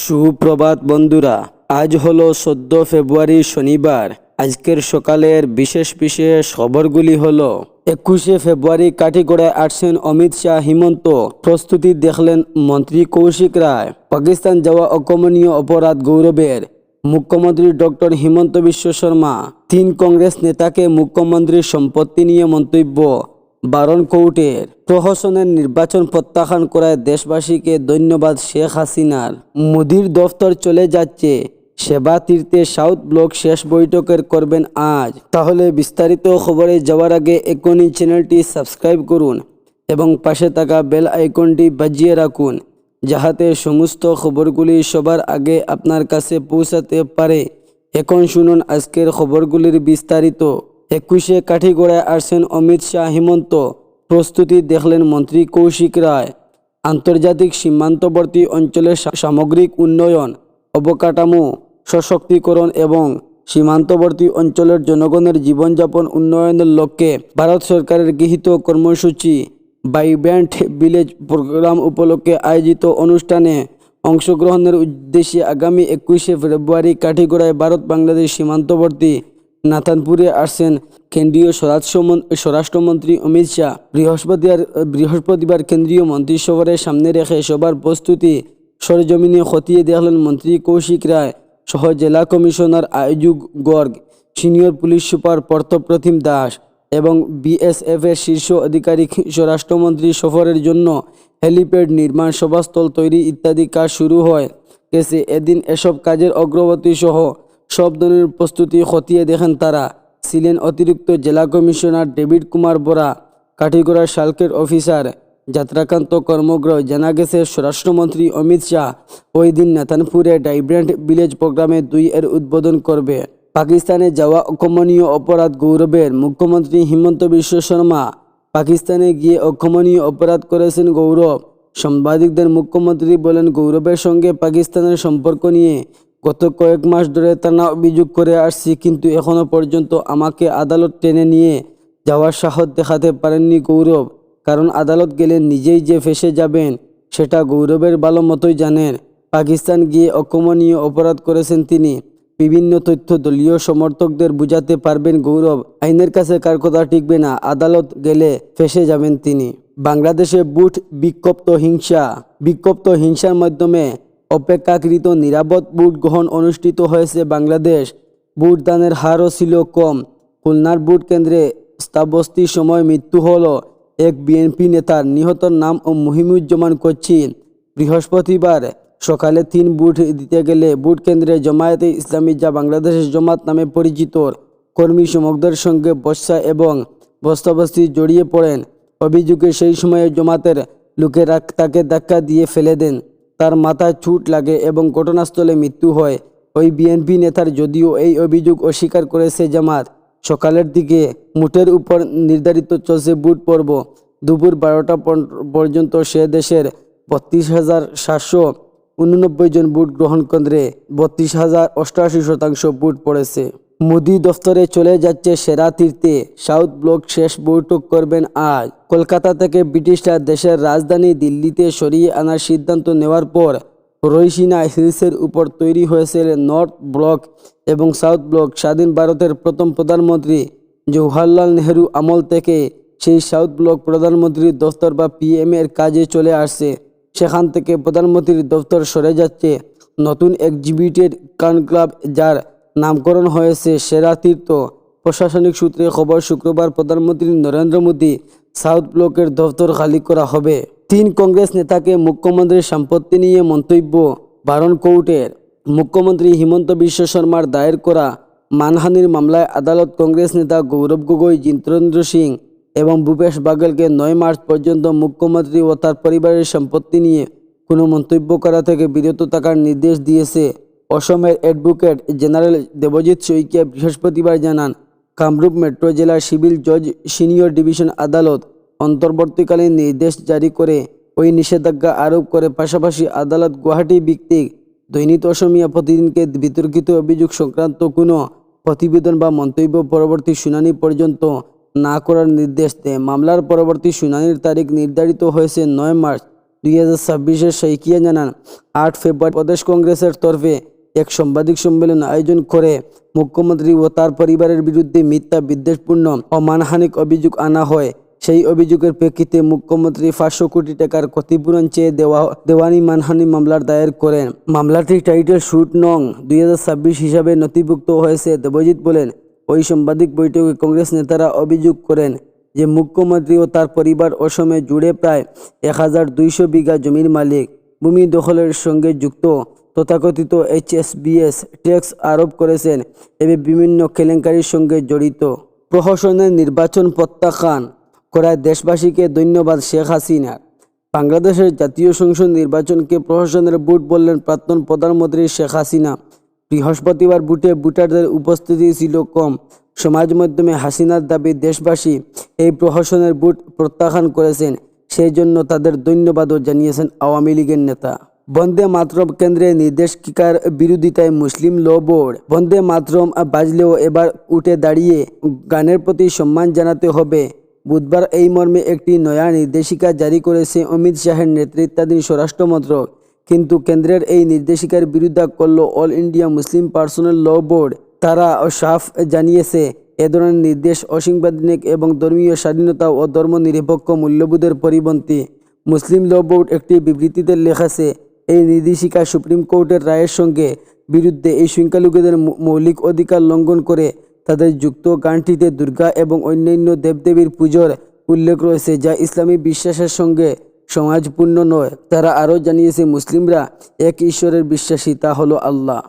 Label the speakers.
Speaker 1: সুপ্রভাত বন্ধুরা, আজ হলো 14 ফেব্রুয়ারি শনিবার। আজকের সকালের বিশেষ বিশেষ খবরগুলি হলো: 21শে ফেব্রুয়ারি কাঠিগড়ায় আসছেন অমিত শাহ হিমন্ত, প্রস্তুতি দেখলেন মন্ত্রী কৌশিক রায়। পাকিস্তান যাওয়া অকমনীয় অপরাধ গৌরবের, মুখ্যমন্ত্রী ডক্টর হিমন্ত বিশ্ব শর্মা। 3 কংগ্রেস নেতাকে মুখ্যমন্ত্রীর সম্পত্তি নিয়ে মন্তব্য, বারণ কোর্টের। প্রহসনের নির্বাচন প্রত্যাখ্যান করায় দেশবাসীকে ধন্যবাদ শেখ হাসিনার। মোদির দফতর চলে যাচ্ছে, সেবা তীর্থে সাউথ ব্লক শেষ বৈঠকের করবেন আজ। তাহলে বিস্তারিত খবরে যাওয়ার আগে এখনই চ্যানেলটি সাবস্ক্রাইব করুন এবং পাশে থাকা বেল আইকনটি বাজিয়ে রাখুন, যাহাতে সমস্ত খবরগুলি সবার আগে আপনার কাছে পৌঁছাতে পারে। এখন শুনুন আজকের খবরগুলির বিস্তারিত। 21শে কাঠিগড়ায় আসছেন অমিত শাহ হিমন্ত, প্রস্তুতি দেখলেন মন্ত্রী কৌশিক রায়। আন্তর্জাতিক সীমান্তবর্তী অঞ্চলের সামগ্রিক উন্নয়ন, অবকাঠামো সশক্তিকরণ এবং সীমান্তবর্তী অঞ্চলের জনগণের জীবনযাপন উন্নয়নের লক্ষ্যে ভারত সরকারের গৃহীত কর্মসূচি ভাইব্র্যান্ট ভিলেজ প্রোগ্রাম উপলক্ষে আয়োজিত অনুষ্ঠানে অংশগ্রহণের উদ্দেশ্যে আগামী 21শে ফেব্রুয়ারি কাঠিগড়ায় ভারত বাংলাদেশ সীমান্তবর্তী নাথানপুরে আসছেন কেন্দ্রীয় স্বরাষ্ট্রমন্ত্রী অমিত শাহ। বৃহস্পতিবার কেন্দ্রীয় মন্ত্রিসভার সামনে রেখে সবার প্রস্তুতি সরজমিনে খতিয়ে দেখলেন মন্ত্রী কৌশিক রায় সহ জেলা commissioner Aiju Garg, senior police super Parthapratim Das এবং বিএসএফের শীর্ষ আধিকারিক। স্বরাষ্ট্রমন্ত্রী সফরের জন্য হেলিপ্যাড নির্মাণ, সভাস্থল তৈরি ইত্যাদি কাজ শুরু হয়ে গেছে। এদিন এসব কাজের অগ্রগতি সহ সব ধরনের প্রস্তুতি খতিয়ে দেখেন তারা। ছিলেন অতিরিক্ত জেলা কমিশনার ডেভিড কুমার বরা, কাঠিগড়ার সার্কেল অফিসার যাত্রাকান্ত কর্মগ্রহ। জানা গেছে, স্বরাষ্ট্রমন্ত্রী অমিত শাহ ওই দিন নাথানপুরে ভাইব্র্যান্ট ভিলেজ প্রোগ্রামে 2 উদ্বোধন করবে। পাকিস্তানে যাওয়া অকমনীয় অপরাধ গৌরবের, মুখ্যমন্ত্রী হিমন্ত বিশ্ব শর্মা পাকিস্তানে গিয়ে অকমনীয় অপরাধ করেছেন গৌরব। সাংবাদিকদের মুখ্যমন্ত্রী বলেন, গৌরবের সঙ্গে পাকিস্তানের সম্পর্ক নিয়ে গত কয়েক মাস ধরে টানা অভিযোগ করে আসছি, কিন্তু এখনো পর্যন্ত আমাকে আদালত টেনে নিয়ে যাওয়ার সাহস দেখাতে পারেননি গৌরব। কারণ আদালত গেলে নিজেই যে ফেঁসে যাবেন সেটা গৌরবের ভালো মতোই জানেন। পাকিস্তান গিয়ে অকমনীয় অপরাধ করেছেন তিনি। বিভিন্ন তথ্য দলীয় সমর্থকদের বুঝাতে পারবেন গৌরব। আইনের কাছে কার কথা টিকবে না, আদালত গেলে ফেঁসে যাবেন তিনি। বাংলাদেশে বুট বিক্ষিপ্ত হিংসার মাধ্যমে অপেক্ষাকৃত নিরাপদ ভোট গ্রহণ অনুষ্ঠিত হয়েছে। বাংলাদেশ ভোটদানের হারও ছিল কম। খুলনার ভোট কেন্দ্রে স্থাবস্তির সময় মৃত্যু হলো এক বিএনপি নেতার। নিহতর নাম মহিমুজ্জামান কচ্ছি। বৃহস্পতিবার সকালে 3 ভোট দিতে গেলে ভোট কেন্দ্রে জামায়াতে ইসলামী, যা বাংলাদেশের জামাত নামে পরিচিত, কর্মী সমর্থকদের সঙ্গে বচসা এবং বস্তাবস্তি জড়িয়ে পড়েন। অভিযোগে সেই সময়ে জামাতের লোকেরা তাকে ধাক্কা দিয়ে ফেলে দেন। তার মাথায় চোট লাগে এবং ঘটনাস্থলে মৃত্যু হয় ওই বিএনপি নেতার। যদিও এই অভিযোগ অস্বীকার করেছে জামাত। সকালের দিকে মোটের উপর নির্ধারিত চলছে ভোট পর্ব। দুপুর 12টা পর্যন্ত সে দেশের 32,789 জন ভোট গ্রহণ কেন্দ্রে 32,88% ভোট পড়েছে। মোদি দফতরে চলে যাচ্ছে সেরা তীর্থে, সাউথ ব্লক শেষ বৈঠক করবেন আজ। কলকাতা থেকে ব্রিটিশরা দেশের রাজধানী দিল্লিতে সরিয়ে আনার সিদ্ধান্ত নেওয়ার পর রইসিনা হিলসের উপর তৈরি হয়েছে নর্থ ব্লক এবং সাউথ ব্লক। স্বাধীন ভারতের প্রথম প্রধানমন্ত্রী জওহরলাল নেহরু আমল থেকে সেই সাউথ ব্লক প্রধানমন্ত্রীর দফতর বা পিএম এর কাজে চলে আসছে। সেখান থেকে প্রধানমন্ত্রীর দফতর সরে যাচ্ছে নতুন এক্সিবিটেড কনক্লেভ, যার নামকরণ হয়েছে সেরা তীর্থ। প্রশাসনিক সূত্রে খবর, শুক্রবার প্রধানমন্ত্রী নরেন্দ্র মোদী সাউথ ব্লকের দফতর খালি করা হবে। 3 কংগ্রেস নেতাকে মুখ্যমন্ত্রীর সম্পত্তি নিয়ে মন্তব্য, বারণ কোর্টের। মুখ্যমন্ত্রী হিমন্ত বিশ্ব শর্মার দায়ের করা মানহানির মামলায় আদালত কংগ্রেস নেতা গৌরব গগৈ, জিতেন্দ্র সিং এবং ভূপেশ বাঘেলকে 9 মার্চ পর্যন্ত মুখ্যমন্ত্রী ও তার পরিবারের সম্পত্তি নিয়ে কোনো মন্তব্য করা থেকে বিরত থাকার নির্দেশ দিয়েছে। অসমের অ্যাডভোকেট জেনারেল দেবজিৎ শইকিয়া বৃহস্পতিবার জানান, কামরূপ মেট্রো জেলার সিভিল জজ সিনিয়র ডিভিশন আদালত অন্তর্বর্তীকালীন নির্দেশ জারি করে ওই নিষেধাজ্ঞা আরোপ করে। পাশাপাশি আদালত গুয়াহাটি ভিত্তিক দৈনিক অসমীয়া প্রতিদিনকে বিতর্কিত অভিযোগ সংক্রান্ত কোনো প্রতিবেদন বা মন্তব্য পরবর্তী শুনানি পর্যন্ত না করার নির্দেশ দেয়। মামলার পরবর্তী শুনানির তারিখ নির্ধারিত হয়েছে 9 মার্চ। 2026 শইকিয়া জানান 8 ফেব্রুয়ারি প্রদেশ কংগ্রেসের তরফে এক সাংবাদিক সম্মেলন আয়োজন করে মুখ্যমন্ত্রী ও তার পরিবারের বিরুদ্ধে মিথ্যা বিদ্বেষপূর্ণ ও মানহানিক অভিযোগ আনা হয়। সেই অভিযোগের প্রেক্ষিতে মুখ্যমন্ত্রী 500 কোটি টাকার ক্ষতিপূরণ চেয়ে দেওয়ানি মানহানি মামলার দায়ের করেন। মামলাটি টাইটেল শুট নং 2026 হিসাবে নথিভুক্ত হয়েছে। দেবজিৎ বলেন, ওই সাংবাদিক বৈঠকে কংগ্রেস নেতারা অভিযোগ করেন যে মুখ্যমন্ত্রী ও তার পরিবার অসমে জুড়ে প্রায় 1200 বিঘা জমির মালিক। ভূমি দখলের সঙ্গে যুক্ত তথাকথিত HSBS ট্যাক্স আরোপ করেছেন এবং বিভিন্ন কেলেঙ্কারির সঙ্গে জড়িত। প্রহসনের নির্বাচন প্রত্যাখ্যান করায় দেশবাসীকে ধন্যবাদ শেখ হাসিনার। বাংলাদেশের জাতীয় সংসদ নির্বাচনকে প্রহসনের ভোট বললেন প্রাক্তন প্রধানমন্ত্রী শেখ হাসিনা। বৃহস্পতিবার ভোটে ভোটারদের উপস্থিতি ছিল কম। সমাজ মাধ্যমে হাসিনার দাবি দেশবাসী এই প্রহসনের ভোট প্রত্যাখ্যান করেছেন, সেই জন্য তাদের ধন্যবাদও জানিয়েছেন আওয়ামী লীগের নেতা। বন্দে মাতরম কেন্দ্রে নির্দেশিকার বিরোধিতায় মুসলিম ল বোর্ড। বন্দে মাতরম বাজলেও এবার উঠে দাঁড়িয়ে গানের প্রতি সম্মান জানাতে হবে। বুধবার এই মর্মে একটি নয়া নির্দেশিকা জারি করেছে অমিত শাহের নেতৃত্বাধীন স্বরাষ্ট্র মন্ত্রক। কিন্তু কেন্দ্রের এই নির্দেশিকার বিরোধিতা করল অল ইন্ডিয়া মুসলিম পার্সোনাল ল বোর্ড। তারা সাফ জানিয়েছে, এ ধরনের নির্দেশ অসাংবিধানিক এবং ধর্মীয় স্বাধীনতা ও ধর্মনিরপেক্ষ মূল্যবোধের পরিপন্থী। মুসলিম ল বোর্ড একটি বিবৃতিতে লেখেছে, এই নির্দেশিকা সুপ্রিম কোর্টের রায়ের সঙ্গে বিরুদ্ধে। এই সংখ্যালঘুদের মৌলিক অধিকার লঙ্ঘন করে। তাদের যুক্ত গানটিতে দুর্গা এবং অন্যান্য দেবদেবীর পুজোর উল্লেখ রয়েছে, যা ইসলামী বিশ্বাসের সঙ্গে সমাজপূর্ণ নয়। তারা আরও জানিয়েছে, মুসলিমরা এক ঈশ্বরের বিশ্বাসী, তা হলো আল্লাহ।